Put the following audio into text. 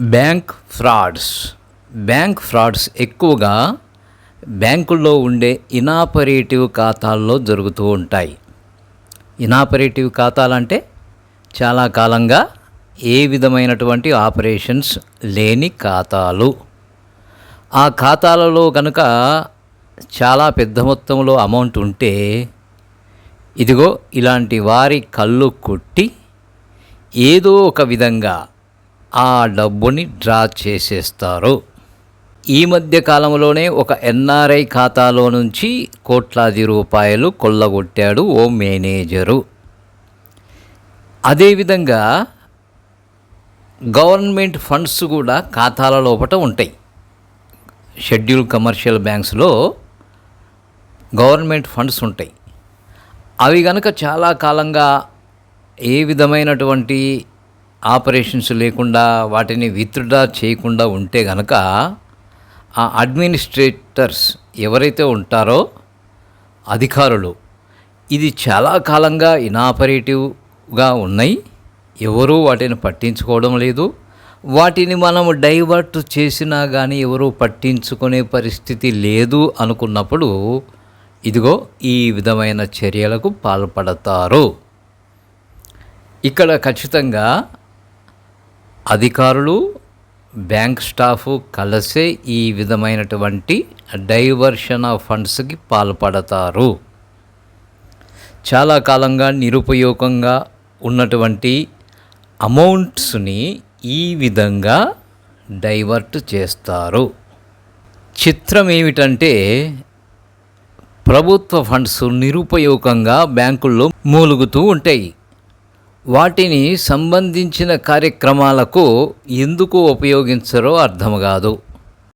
Bank frauds ఎక్కువగా బ్యాంకుల్లో ఉండే ఇనాపరేటివ్ ఖాతాల్లో జరుగుతూ ఉంటాయి. ఇనాపరేటివ్ ఖాతాలంటే చాలా కాలంగా ఏ విధమైనటువంటి ఆపరేషన్స్ లేని ఖాతాలు. ఆ ఖాతాలలో కనుక చాలా పెద్ద మొత్తంలో అమౌంట్ ఉంటే ఇదిగో ఇలాంటి వారి కళ్ళు కొట్టి ఏదో ఒక విధంగా ఆ డబ్బుని డ్రా చేసేస్తారు. ఈ మధ్య కాలంలోనే ఒక ఎన్ఆర్ఐ ఖాతాలో నుంచి కోట్లాది రూపాయలు కొల్లగొట్టాడు ఓ మేనేజరు. అదేవిధంగా గవర్నమెంట్ ఫండ్స్ కూడా ఖాతాల లోపల ఉంటాయి. షెడ్యూల్ కమర్షియల్ బ్యాంక్స్లో గవర్నమెంట్ ఫండ్స్ ఉంటాయి. అవి కనుక చాలా కాలంగా ఏ విధమైనటువంటి ఆపరేషన్స్ లేకుండా వాటిని విత్డ్రా చేయకుండా ఉంటే గనక ఆ అడ్మినిస్ట్రేటర్స్ ఎవరైతే ఉంటారో అధికారులు ఇది చాలా కాలంగా ఇనాపరేటివ్గా ఉన్నాయి, ఎవరూ వాటిని పట్టించుకోవడం లేదు, వాటిని మనము డైవర్ట్ చేసినా కానీ ఎవరూ పట్టించుకునే పరిస్థితి లేదు అనుకున్నప్పుడు ఇదిగో ఈ విధమైన చర్యలకు పాల్పడతారు. ఇక్కడ ఖచ్చితంగా అధికారులు బ్యాంక్ స్టాఫ్ కలిసే ఈ విధమైనటువంటి డైవర్షన్ ఆఫ్ ఫండ్స్కి పాల్పడతారు. చాలా కాలంగా నిరుపయోగంగా ఉన్నటువంటి అమౌంట్స్ని ఈ విధంగా డైవర్ట్ చేస్తారు. చిత్రం ఏమిటంటే ప్రభుత్వ ఫండ్స్ నిరుపయోగంగా బ్యాంకుల్లో మూలుగుతూ ఉంటాయి. వాటిని సంబంధించిన కార్యక్రమాలకు ఎందుకు ఉపయోగించరో అర్థం కాదు.